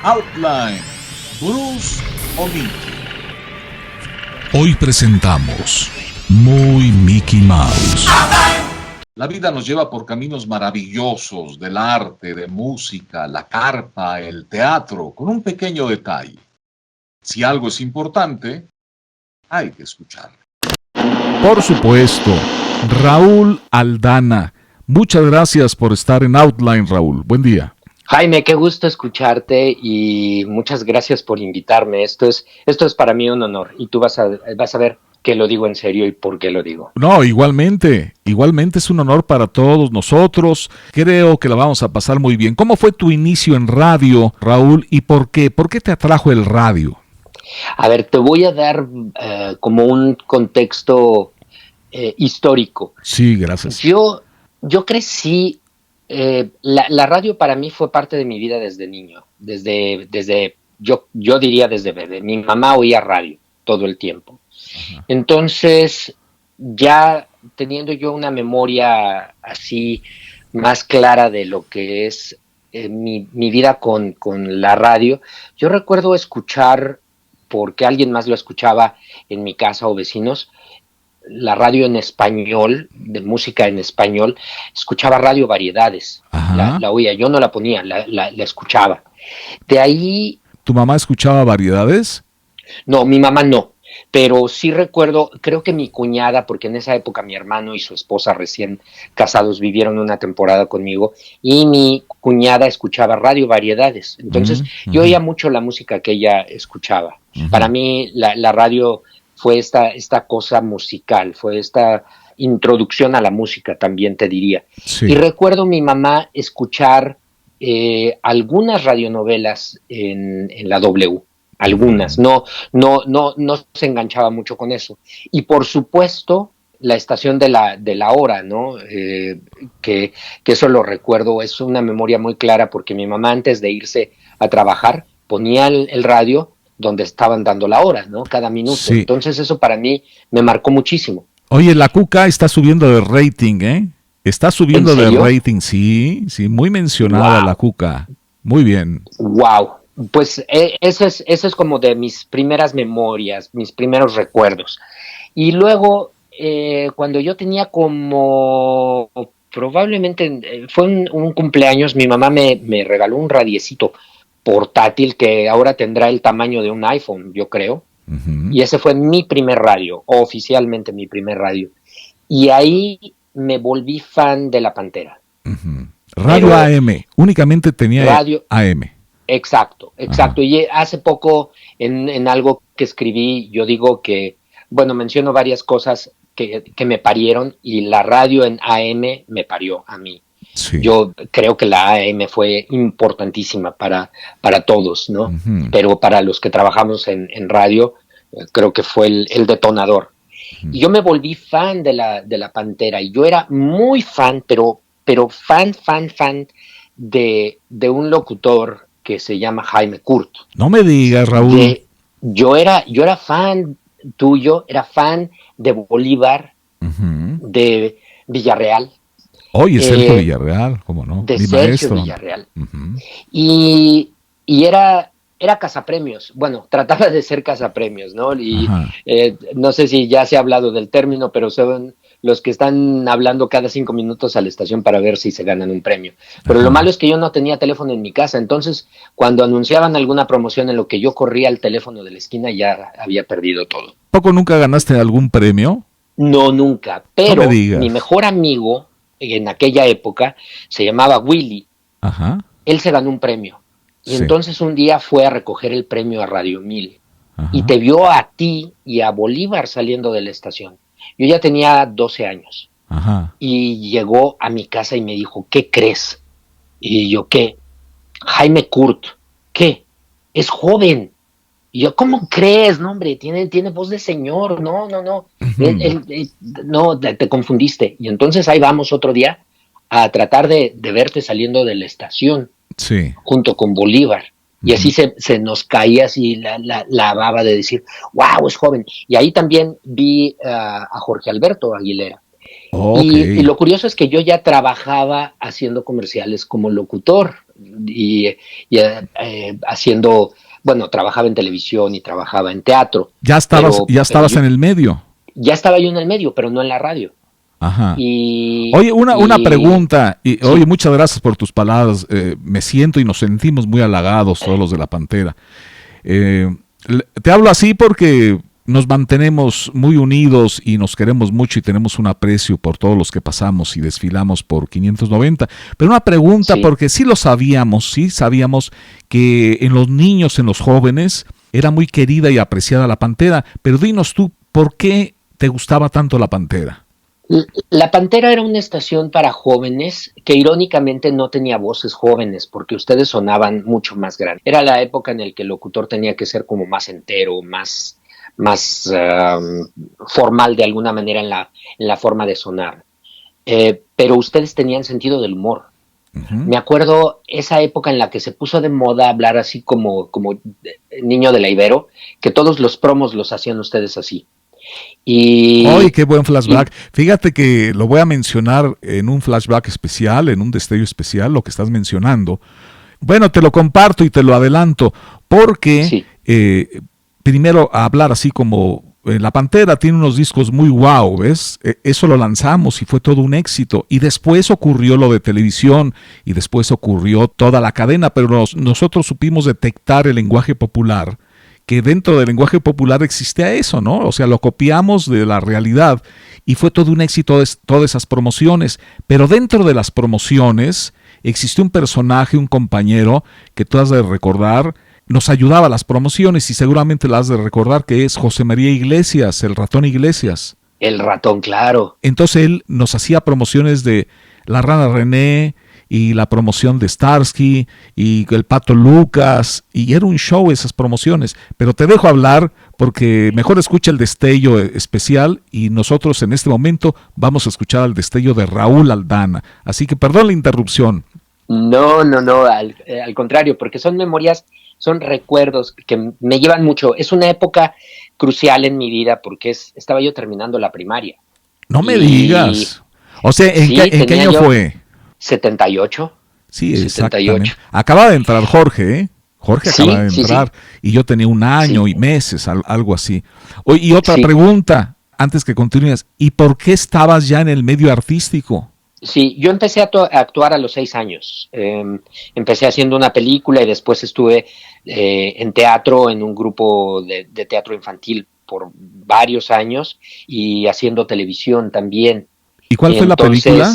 Outline, Bruce o Mickey. Hoy presentamos Muy Mickey Mouse. La vida nos lleva por caminos maravillosos del arte, de música, la carpa, el teatro, con un pequeño detalle. Si algo es importante, hay que escucharlo. Por supuesto, Raúl Aldana. Muchas gracias por estar en Outline, Raúl. Buen día. Jaime, qué gusto escucharte y muchas gracias por invitarme. Esto es para mí un honor y tú vas a ver que lo digo en serio y por qué lo digo. No, igualmente es un honor para todos nosotros. Creo que la vamos a pasar muy bien. ¿Cómo fue tu inicio en radio, Raúl, y por qué? ¿Por qué te atrajo el radio? A ver, te voy a dar como un contexto histórico. Sí, gracias. Yo crecí, la radio para mí fue parte de mi vida desde niño, yo diría desde bebé. Mi mamá oía radio todo el tiempo. Ajá. Entonces, ya teniendo yo una memoria así más clara de lo que es mi vida con la radio, yo recuerdo escuchar, porque alguien más lo escuchaba en mi casa o vecinos, la radio en español, de música en español. Escuchaba Radio Variedades, la oía, yo no la ponía, la escuchaba. De ahí... ¿Tu mamá escuchaba Variedades? No, mi mamá no, pero sí recuerdo, creo que mi cuñada, porque en esa época mi hermano y su esposa recién casados vivieron una temporada conmigo, y mi cuñada escuchaba Radio Variedades. Entonces yo oía mucho la música que ella escuchaba. Para mí la radio fue esta cosa musical, fue esta introducción a la música, también te diría. Sí. Y recuerdo mi mamá escuchar algunas radionovelas en la W, algunas, no se enganchaba mucho con eso. Y por supuesto, la estación de la hora, ¿no? Que eso lo recuerdo, es una memoria muy clara, porque mi mamá, antes de irse a trabajar, ponía el radio donde estaban dando la hora, ¿no? Cada minuto. Sí. Entonces eso para mí me marcó muchísimo. Oye, la Cuca está subiendo de rating, ¿eh? Está subiendo de rating, sí, muy mencionada. Wow. La Cuca. Muy bien. Wow. Pues eso es como de mis primeras memorias, mis primeros recuerdos. Y luego, cuando yo tenía como, probablemente, fue un cumpleaños, mi mamá me regaló un radiecito portátil que ahora tendrá el tamaño de un iPhone, yo creo. Y ese fue mi primer radio, oficialmente mi primer radio. Y ahí me volví fan de La Pantera. Radio pero, AM, únicamente tenía radio AM. Exacto. Y hace poco en algo que escribí, yo digo que, bueno, menciono varias cosas que me parieron, y la radio en AM me parió a mí. Sí. Yo creo que la AM fue importantísima para todos, ¿no? Pero para los que trabajamos en radio, creo que fue el detonador. Y yo me volví fan de la Pantera, y yo era muy fan, pero fan de un locutor que se llama Jaime Kurt. No me digas, Raúl. Yo era fan tuyo, era fan de Bolívar, de Villarreal. Oye, Sergio Villarreal, ¿cómo no? De Sergio Villarreal. Y era cazapremios. Bueno, trataba de ser cazapremios, ¿no? Y no sé si ya se ha hablado del término, pero son los que están hablando cada 5 minutos a la estación para ver si se ganan un premio. Pero lo malo es que yo no tenía teléfono en mi casa, entonces cuando anunciaban alguna promoción en lo que yo corría al teléfono de la esquina, ya había perdido todo. ¿Poco nunca ganaste algún premio? No, nunca. Pero no mi mejor amigo en aquella época se llamaba Willy. Él se ganó un premio. Y entonces un día fue a recoger el premio a Radio 1000 y te vio a ti y a Bolívar saliendo de la estación. Yo ya tenía 12 años y llegó a mi casa y me dijo, ¿qué crees? Y yo, ¿qué? Jaime Kurt, ¿qué? Es joven. Y yo, ¿cómo crees? No, hombre, tiene voz de señor. No. No, te confundiste. Y entonces ahí vamos otro día a tratar de verte saliendo de la estación. Sí. Junto con Bolívar. Y así se nos caía así la baba de decir, wow, es joven. Y ahí también vi a Jorge Alberto Aguilera. Y lo curioso es que yo ya trabajaba haciendo comerciales como locutor y haciendo, bueno, trabajaba en televisión y trabajaba en teatro. Ya estabas en el medio. Ya estaba yo en el medio, pero no en la radio. Ajá. Oye, una pregunta. Sí. Oye, muchas gracias por tus palabras. Me siento y nos sentimos muy halagados todos los de La Pantera. Te hablo así porque nos mantenemos muy unidos y nos queremos mucho y tenemos un aprecio por todos los que pasamos y desfilamos por 590. Pero una pregunta, sí, porque sí sabíamos que en los niños, en los jóvenes, era muy querida y apreciada La Pantera. Pero dinos tú, ¿por qué te gustaba tanto La Pantera? La Pantera era una estación para jóvenes que irónicamente no tenía voces jóvenes porque ustedes sonaban mucho más grandes. Era la época en la que el locutor tenía que ser como más entero, más formal de alguna manera en la forma de sonar. Pero ustedes tenían sentido del humor. Uh-huh. Me acuerdo esa época en la que se puso de moda hablar así como niño de la Ibero, que todos los promos los hacían ustedes así. ¡Ay, qué buen flashback! Fíjate que lo voy a mencionar en un flashback especial, en un destello especial, lo que estás mencionando. Bueno, te lo comparto y te lo adelanto, porque sí, primero a hablar así como La Pantera tiene unos discos muy guau, ¿ves? Eso lo lanzamos y fue todo un éxito. Y después ocurrió lo de televisión y después ocurrió toda la cadena, pero nosotros supimos detectar el lenguaje popular, que dentro del lenguaje popular existía eso, ¿no? O sea, lo copiamos de la realidad y fue todo un éxito todas esas promociones. Pero dentro de las promociones existió un personaje, un compañero que tú has de recordar, nos ayudaba a las promociones y seguramente la has de recordar, que es José María Iglesias, el Ratón Iglesias. El Ratón, claro. Entonces él nos hacía promociones de La Rana René y la promoción de Starsky y el Pato Lucas, y era un show esas promociones. Pero te dejo hablar porque mejor escucha el destello especial y nosotros en este momento vamos a escuchar el destello de Raúl Aldana. Así que perdón la interrupción. No, al contrario, porque son memorias, son recuerdos que me llevan mucho. Es una época crucial en mi vida porque estaba yo terminando la primaria. No me digas. O sea, ¿en qué año fue? 78. Sí, 78. Exactamente. Acaba de entrar Jorge, ¿eh? Jorge acaba de entrar y yo tenía un año y meses, algo así. Oye, y otra pregunta, antes que continúes, ¿y por qué estabas ya en el medio artístico? Sí, yo empecé a actuar a los 6 años. Empecé haciendo una película y después estuve en teatro, en un grupo de teatro infantil por varios años y haciendo televisión también. ¿Y cuál fue la película?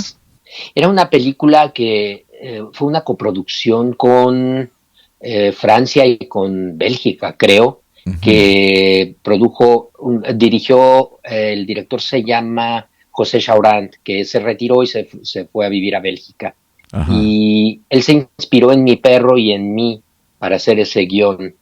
Era una película que fue una coproducción con Francia y con Bélgica, creo, uh-huh, que dirigió, el director se llama José Chaurant, que se retiró y se fue a vivir a Bélgica. Ajá. Y él se inspiró en mi perro y en mí para hacer ese guión.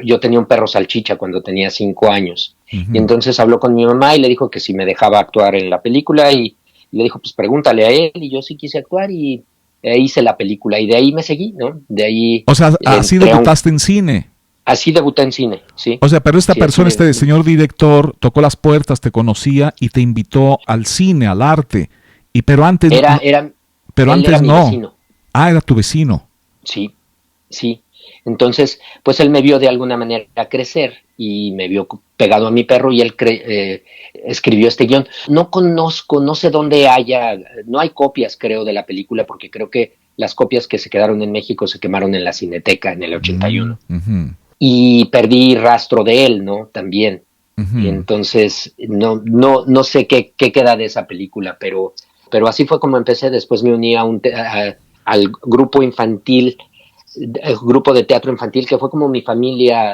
Yo tenía un perro salchicha cuando tenía 5 años. Uh-huh. Y entonces habló con mi mamá y le dijo que si me dejaba actuar en la película y le dijo, pues pregúntale a él, y yo sí quise actuar y hice la película y de ahí me seguí, ¿no? De ahí. O sea, así debutaste en cine. Así debuté en cine, sí. O sea, pero esta persona, señor director, tocó las puertas, te conocía y te invitó al cine, al arte. Pero antes era no. Vecino. Ah, era tu vecino. Sí. Entonces, pues él me vio de alguna manera crecer y me vio pegado a mi perro y él escribió este guión. No sé dónde no hay copias, creo, de la película, porque creo que las copias que se quedaron en México se quemaron en la Cineteca en el 81. Uh-huh. Y perdí rastro de él, ¿no? También. Uh-huh. Y entonces, no sé qué queda de esa película, pero así fue como empecé. Después me uní al grupo infantil, el grupo de teatro infantil, que fue como mi familia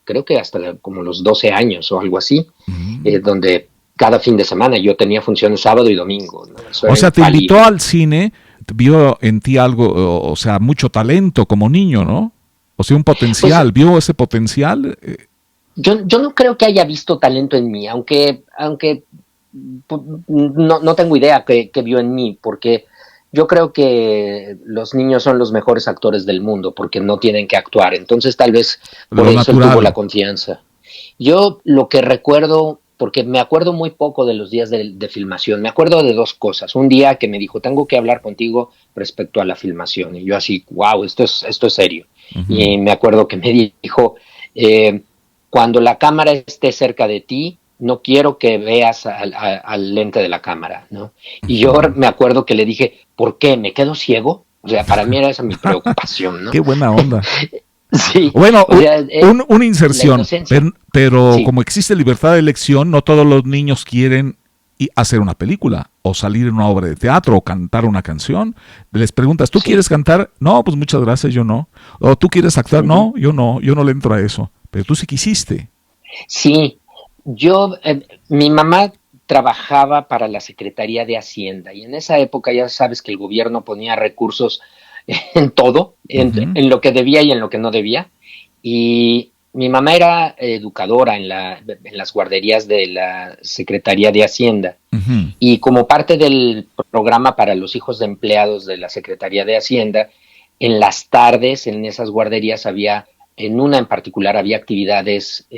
creo que hasta como los 12 años o algo así, uh-huh, donde cada fin de semana yo tenía funciones sábado y domingo, ¿no? O sea, te invitó al cine, vio en ti algo, o sea, mucho talento como niño, ¿no? O sea, un potencial, pues, ¿vio ese potencial? Yo no creo que haya visto talento en mí, aunque no tengo idea que vio en mí, porque yo creo que los niños son los mejores actores del mundo porque no tienen que actuar. Entonces tal vez por eso él tuvo la confianza. Yo lo que recuerdo, porque me acuerdo muy poco de los días de filmación. Me acuerdo de 2 cosas. Un día que me dijo, tengo que hablar contigo respecto a la filmación. Y yo así, wow, esto es serio. Y me acuerdo que me dijo, cuando la cámara esté cerca de ti, no quiero que veas al lente de la cámara, ¿no? Y yo me acuerdo que le dije, ¿por qué? ¿Me quedo ciego? O sea, para mí era esa mi preocupación, ¿no? Qué buena onda. Sí. Bueno, O sea, una inserción, pero sí. como existe libertad de elección, no todos los niños quieren hacer una película o salir en una obra de teatro o cantar una canción. Les preguntas, ¿tú quieres cantar? No, pues muchas gracias, yo no. ¿O tú quieres actuar? No, yo no le entro a eso. Pero tú sí quisiste. Sí, mi mamá trabajaba para la Secretaría de Hacienda y en esa época ya sabes que el gobierno ponía recursos en todo, en lo que debía y en lo que no debía. Y mi mamá era educadora en las guarderías de la Secretaría de Hacienda. Y como parte del programa para los hijos de empleados de la Secretaría de Hacienda, en las tardes en esas guarderías en una en particular había actividades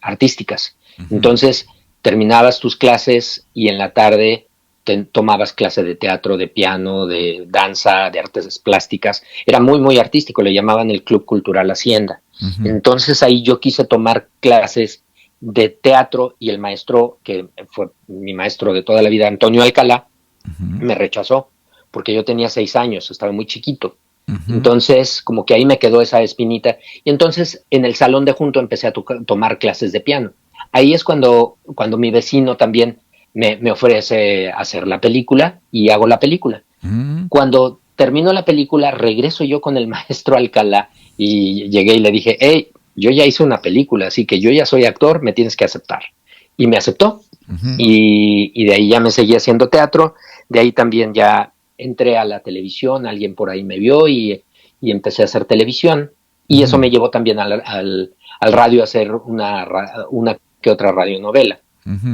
artísticas. Entonces terminabas tus clases y en la tarde tomabas clase de teatro, de piano, de danza, de artes plásticas. Era muy, muy artístico, le llamaban el Club Cultural Hacienda. Entonces ahí yo quise tomar clases de teatro y el maestro, que fue mi maestro de toda la vida, Antonio Alcalá, me rechazó porque yo tenía 6 años, estaba muy chiquito. Entonces, como que ahí me quedó esa espinita. Y entonces, en el salón de junto empecé a tomar clases de piano. Ahí es cuando mi vecino también me ofrece hacer la película y hago la película. Cuando termino la película, regreso yo con el maestro Alcalá y llegué y le dije, hey, yo ya hice una película, así que yo ya soy actor, me tienes que aceptar. Y me aceptó. Y de ahí ya me seguí haciendo teatro. De ahí también ya entré a la televisión, alguien por ahí me vio y empecé a hacer televisión. Y eso me llevó también al radio a hacer una que otra radionovela.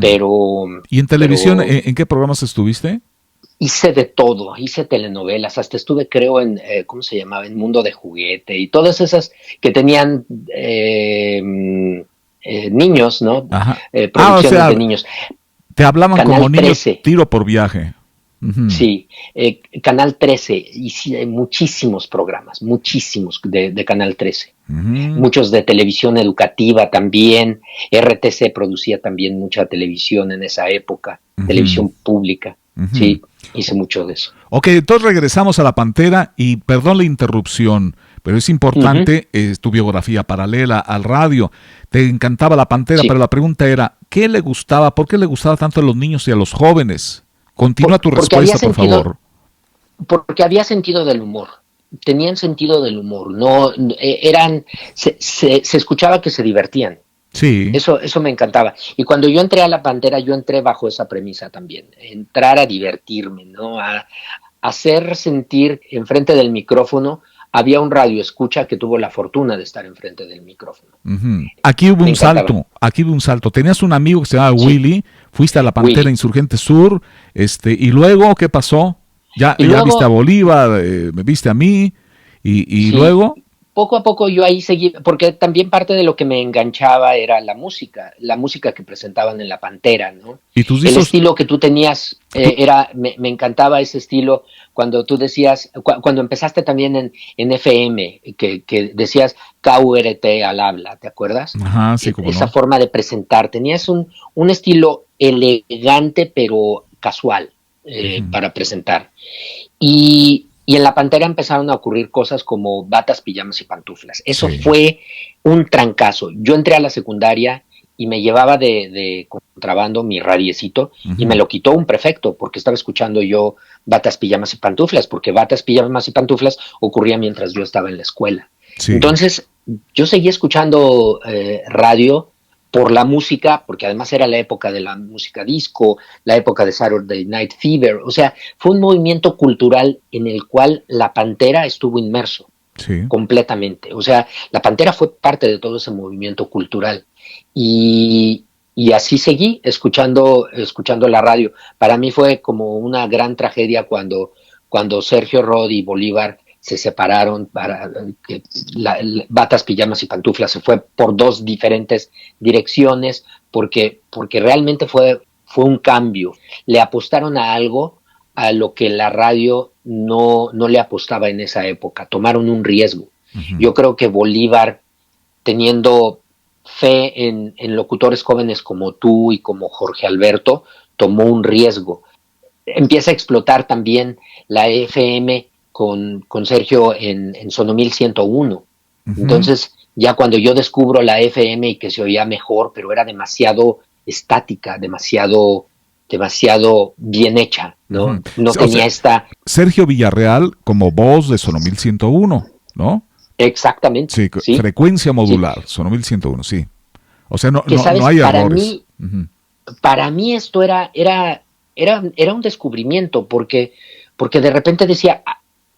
Pero... ¿Y en televisión, en qué programas estuviste? Hice de todo, hice telenovelas, hasta estuve creo en, ¿cómo se llamaba? En Mundo de Juguete y todas esas que tenían niños, ¿no? Producciones o sea, de niños. Te hablaban Canal como niños 13. Tiro por viaje. Sí, Canal 13, hice muchísimos programas, muchísimos de Canal 13. Muchos de televisión educativa también. RTC producía también mucha televisión en esa época, televisión pública. Sí, hice mucho de eso. Ok, entonces regresamos a La Pantera y perdón la interrupción, pero es importante tu biografía paralela al radio. Te encantaba La Pantera, pero la pregunta era, ¿qué le gustaba? ¿Por qué le gustaba tanto a los niños y a los jóvenes? Continúa tu respuesta, por favor. Porque había sentido del humor. Tenían sentido del humor. No eran, se escuchaba que se divertían. Sí. Eso me encantaba. Y cuando yo entré a La Pantera, yo entré bajo esa premisa también. Entrar a divertirme, ¿no? A hacer sentir enfrente del micrófono. Había un radioescucha que tuvo la fortuna de estar enfrente del micrófono. Aquí hubo un salto. Tenías un amigo que se llamaba Willy, fuiste a La Pantera Insurgente Sur, y luego, ¿qué pasó? Ya viste a Bolívar, me viste a mí, y luego... Poco a poco yo ahí seguí, porque también parte de lo que me enganchaba era la música que presentaban en La Pantera, ¿no? ¿Y tus discos? El estilo que tú tenías me encantaba ese estilo cuando tú decías, cuando empezaste también en FM, que decías KURT al habla, ¿te acuerdas? Ajá, sí, como esa forma de presentar, tenías un estilo elegante pero casual para presentar. Y en La Pantera empezaron a ocurrir cosas como batas, pijamas y pantuflas. Eso fue un trancazo. Yo entré a la secundaria y me llevaba de contrabando mi radiecito y me lo quitó un prefecto porque estaba escuchando yo batas, pijamas y pantuflas, porque batas, pijamas y pantuflas ocurría mientras yo estaba en la escuela. Entonces, yo seguí escuchando radio por la música, porque además era la época de la música disco, la época de Saturday Night Fever, o sea, fue un movimiento cultural en el cual La Pantera estuvo inmerso completamente, o sea, La Pantera fue parte de todo ese movimiento cultural y así seguí escuchando la radio. Para mí fue como una gran tragedia cuando Sergio Rod y Bolívar se separaron para que Batas, Pijamas y Pantuflas se fue por dos diferentes direcciones, porque realmente fue un cambio. Le apostaron a algo a lo que la radio no le apostaba en esa época, tomaron un riesgo. Uh-huh. Yo creo que Bolívar, teniendo fe en locutores jóvenes como tú y como Jorge Alberto, tomó un riesgo. Empieza a explotar también la FM con Sergio en Sonomil 101. Uh-huh. Entonces, ya cuando yo descubro la FM y que se oía mejor, pero era demasiado estática, demasiado bien hecha, ¿no? Uh-huh. No tenía esta... Sergio Villarreal como voz de Sonomil 101, ¿no? Exactamente. Sí, ¿sí? Frecuencia modular, sí. Sonomil 101, sí. O sea, no hay errores. Para mí esto era un descubrimiento, porque de repente decía,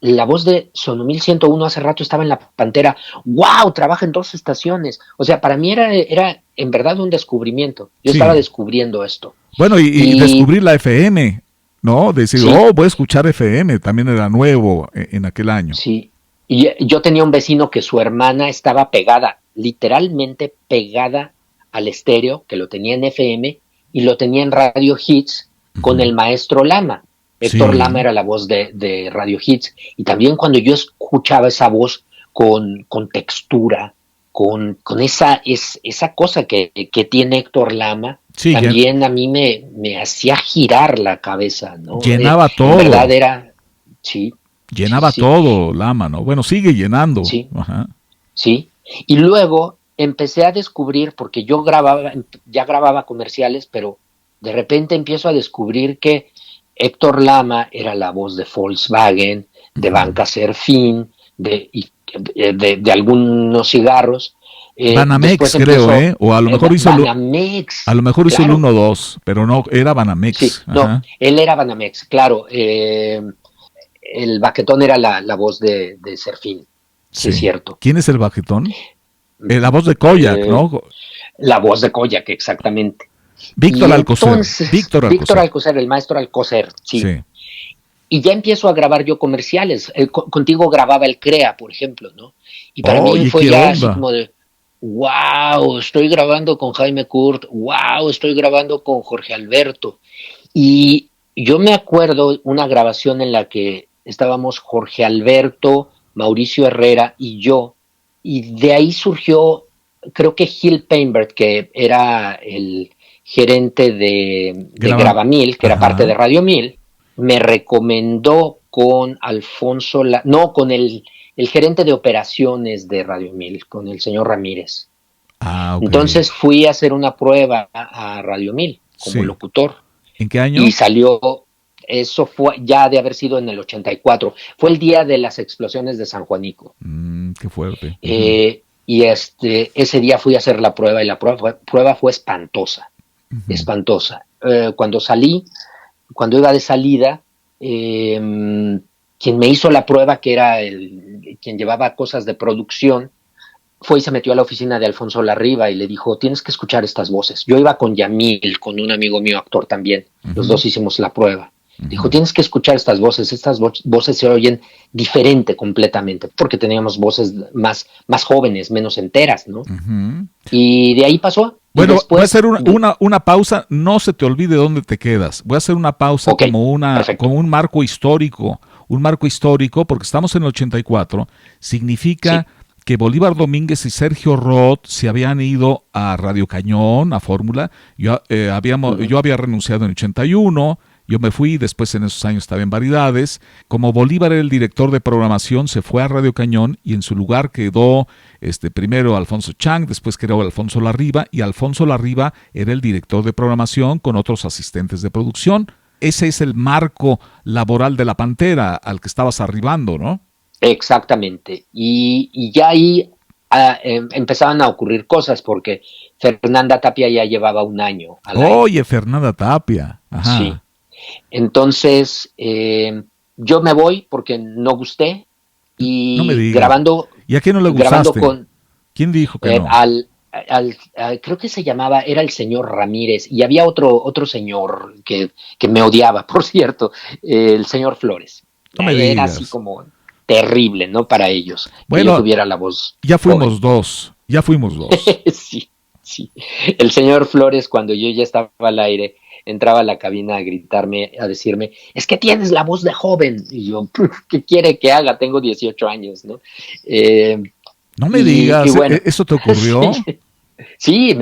la voz de Sonomil 101 hace rato estaba en la Pantera, ¡wow! Trabaja en 2 estaciones. O sea, para mí era en verdad un descubrimiento. Yo estaba descubriendo esto. Bueno, y descubrir la FM, ¿no? Decir, voy a escuchar FM, también era nuevo en aquel año. Sí, y yo tenía un vecino que su hermana estaba pegada, literalmente pegada al estéreo, que lo tenía en FM, y lo tenía en Radio Hits con el maestro Lama. Héctor Lama era la voz de Radio Hits, y también cuando yo escuchaba esa voz con textura, con esa cosa que tiene Héctor Lama, también a mí me hacía girar la cabeza, ¿no? Llenaba todo. En verdad era, sí. Llenaba todo Lama, ¿no? Bueno, sigue llenando. Sí. Ajá. Sí. Y luego empecé a descubrir, porque yo ya grababa comerciales, pero de repente empiezo a descubrir que Héctor Lama era la voz de Volkswagen, de Banca Serfín, de algunos cigarros. Banamex, creo, o a lo mejor hizo Banamex. A lo mejor hizo el 1-2, pero no, era Banamex. Sí, no, él era Banamex, claro. El Baquetón era la voz de Serfín, sí, es cierto. ¿Quién es el Baquetón? La voz de Koyak, ¿no? La voz de Koyak, exactamente. Víctor Alcocer. Entonces, Víctor Alcocer, el maestro Alcocer, sí. Y ya empiezo a grabar yo comerciales. Contigo grababa el CREA, por ejemplo, ¿no? Y para mí fue ya así como de, wow, estoy grabando con Jaime Kurt, wow, estoy grabando con Jorge Alberto. Y yo me acuerdo una grabación en la que estábamos Jorge Alberto, Mauricio Herrera y yo, y de ahí surgió, creo que Gil Painberg, que era el gerente de Gravamil, que era parte de Radio 1000, me recomendó con Alfonso, con el gerente de operaciones de Radio 1000, con el señor Ramírez. Okay. Entonces fui a hacer una prueba a Radio 1000 como locutor. ¿En qué año? Y salió, eso fue ya de haber sido en el 84. Fue el día de las explosiones de San Juanico. Qué fuerte. Y ese día fui a hacer la prueba y la prueba fue espantosa. Espantosa. Cuando iba de salida, quien me hizo la prueba, que era quien llevaba cosas de producción, fue y se metió a la oficina de Alfonso Larriba y le dijo, tienes que escuchar estas voces. Yo iba con Yamil, con un amigo mío, actor también. Los dos hicimos la prueba. Dijo, tienes que escuchar estas voces se oyen diferente completamente, porque teníamos voces más jóvenes, menos enteras, ¿no? Y de ahí pasó. Bueno, después, voy a hacer una pausa, no se te olvide dónde te quedas. Voy a hacer una pausa como un marco histórico, porque estamos en el 84, significa que Bolívar Domínguez y Sergio Roth se habían ido a Radio Cañón, a Fórmula. Yo había renunciado en el 81, yo me fui, después en esos años estaba en Variedades. Como Bolívar era el director de programación, se fue a Radio Cañón y en su lugar quedó primero Alfonso Chang, después quedó Alfonso Larriba, y Alfonso Larriba era el director de programación con otros asistentes de producción. Ese es el marco laboral de la Pantera al que estabas arribando, ¿no? Exactamente. Y ya ahí empezaban a ocurrir cosas, porque Fernanda Tapia ya llevaba un año. Oye, Fernanda Tapia. Ajá. Sí. Entonces, yo me voy porque no gusté, y no me digas. grabando. ¿Y a quién no le gustaste? ¿Quién dijo que no? Creo que era el señor Ramírez, y había otro señor que me odiaba, por cierto, el señor Flores. No me era digas. así como... terrible, ¿no? Para ellos. Bueno, que yo tuviera la voz. Ya fuimos dos. Sí, sí. El señor Flores, cuando yo ya estaba al aire, entraba a la cabina a gritarme, a decirme, es que tienes la voz de joven. Y yo, ¿qué quiere que haga? Tengo 18 años, ¿no? No me digas, bueno, ¿eso te ocurrió? Sí,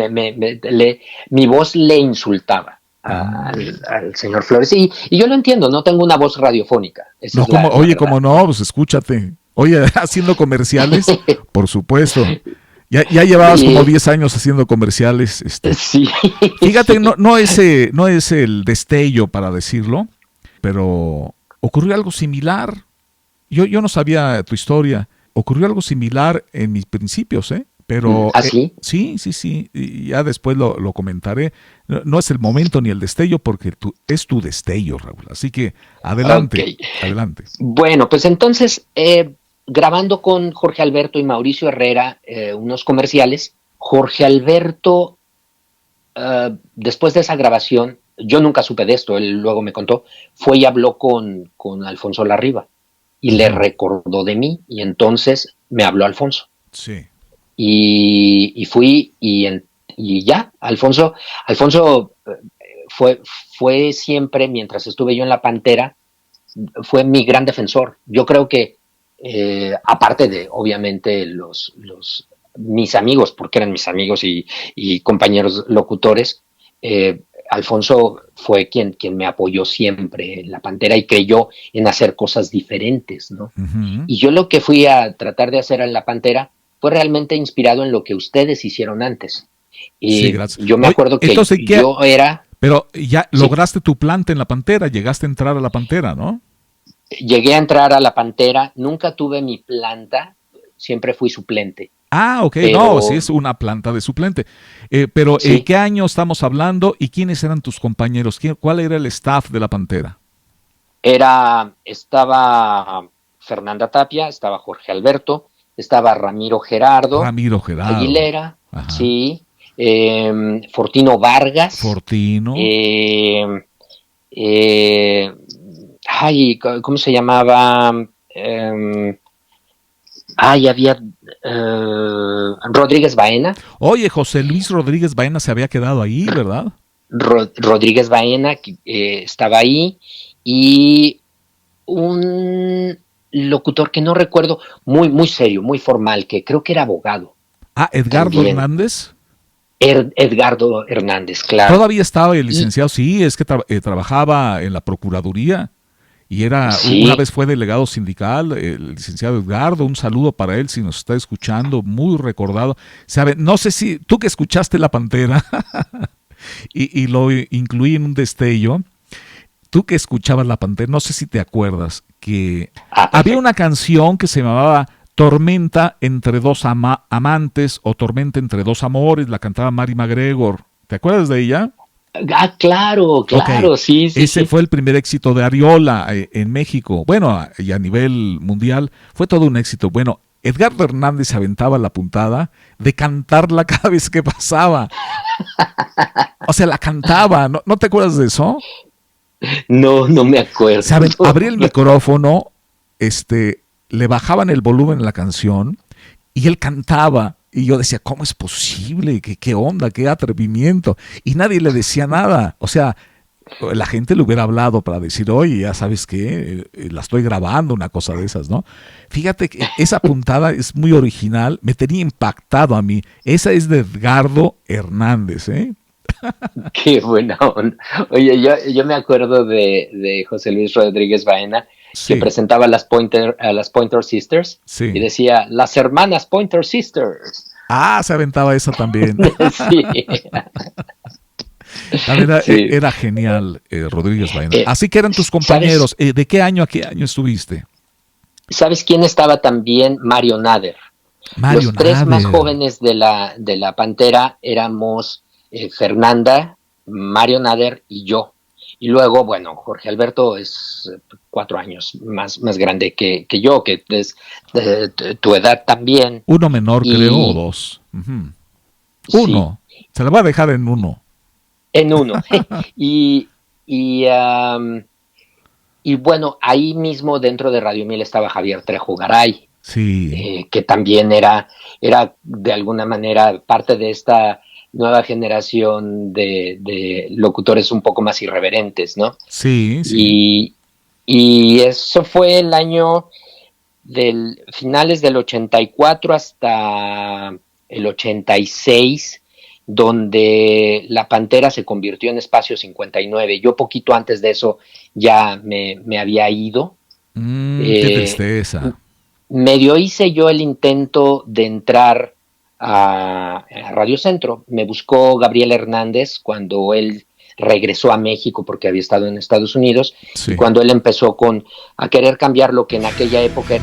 mi voz le insultaba al señor Flores. Y yo lo entiendo, no tengo una voz radiofónica. No, como no, pues escúchate. Oye, haciendo comerciales, por supuesto. Ya llevabas como 10 años haciendo comerciales. Sí. Fíjate, no es el destello para decirlo, pero ocurrió algo similar. Yo no sabía tu historia. Ocurrió algo similar en mis principios, ¿eh? Pero ¿Ah, sí? Sí, y ya después lo comentaré. No es el momento ni el destello porque es tu destello, Raúl. Así que adelante. Bueno, pues entonces, grabando con Jorge Alberto y Mauricio Herrera unos comerciales, Jorge Alberto, después de esa grabación, yo nunca supe de esto, él luego me contó, fue y habló con Alfonso Larriba y le recordó de mí y entonces me habló Alfonso. Sí. Y fui y ya, Alfonso fue siempre, mientras estuve yo en La Pantera, fue mi gran defensor. Yo creo que, aparte de, obviamente, mis amigos, porque eran mis amigos y compañeros locutores, Alfonso fue quien me apoyó siempre en La Pantera y creyó en hacer cosas diferentes, ¿no? Uh-huh. Y yo lo que fui a tratar de hacer en La Pantera fue realmente inspirado en lo que ustedes hicieron antes. Y sí, gracias. yo me acuerdo que entonces, yo era... Pero ya lograste tu planta en La Pantera, llegaste a entrar a La Pantera, ¿no? Llegué a entrar a La Pantera, nunca tuve mi planta, siempre fui suplente. Ah, ok, pero... no, sí es una planta de suplente. Pero, sí. ¿Qué año estamos hablando y quiénes eran tus compañeros? ¿Cuál era el staff de La Pantera? Estaba Fernanda Tapia, estaba Jorge Alberto, estaba Ramiro Gerardo Aguilera, ajá. Sí, Fortino Vargas. Fortino. ¿Cómo se llamaba? Había Rodríguez Baena. Oye, José Luis Rodríguez Baena se había quedado ahí, ¿verdad? Rodríguez Baena estaba ahí y un locutor que no recuerdo, muy serio, muy formal, que creo que era abogado. Ah, Edgardo Hernández. Edgardo Hernández, claro. Todavía estaba el licenciado, sí, es que trabajaba en la Procuraduría y una vez fue delegado sindical, el licenciado Edgardo, un saludo para él si nos está escuchando, muy recordado. ¿Sabe? No sé si tú que escuchaste La Pantera y lo incluí en un destello, tú que escuchabas La Pantera, no sé si te acuerdas que había una canción que se llamaba Tormenta entre dos amantes o Tormenta entre dos amores, la cantaba Mary McGregor. ¿Te acuerdas de ella? Ah, claro, okay. Sí. Ese fue el primer éxito de Ariola en México. Bueno, y a nivel mundial fue todo un éxito. Bueno, Edgardo Hernández se aventaba la puntada de cantarla cada vez que pasaba. O sea, la cantaba. ¿No te acuerdas de eso? No me acuerdo. ¿Saben? Abría el micrófono, le bajaban el volumen de la canción y él cantaba. Y yo decía, ¿cómo es posible? ¿Qué onda? ¿Qué atrevimiento? Y nadie le decía nada. O sea, la gente le hubiera hablado para decir, oye, ya sabes qué, la estoy grabando, una cosa de esas, ¿no? Fíjate que esa puntada es muy original, me tenía impactado a mí. Esa es de Edgardo Hernández, ¿eh? Qué buena onda. Oye, yo me acuerdo de José Luis Rodríguez Baena, que presentaba a las Pointer Sisters, sí. Y decía, las hermanas Pointer Sisters. Ah, se aventaba esa también. Sí. También era genial, Rodríguez Baena. Así que eran tus compañeros. ¿De qué año a qué año estuviste? ¿Sabes quién estaba también? Mario Nader. Los tres más jóvenes de la Pantera éramos Fernanda, Mario Nader y yo. Y luego, bueno, Jorge Alberto es 4 años más grande que yo, que es de tu edad también. Uno menor, creo, o 2. Uh-huh. Uno. Sí. Se la va a dejar en 1. En 1. y y bueno, ahí mismo dentro de Radio 1000 estaba Javier Trejo Garay, Sí. que también era de alguna manera parte de esta nueva generación de locutores un poco más irreverentes, ¿no? Sí, sí. Y eso fue el año del finales del 84 hasta el 86, donde La Pantera se convirtió en Espacio 59. Yo poquito antes de eso ya me había ido. Qué Eh, tristeza. Medio hice yo el intento de entrar a Radio Centro. Me buscó Gabriel Hernández cuando él regresó a México porque había estado en Estados Unidos, y Sí. cuando él empezó a querer cambiar lo que en aquella época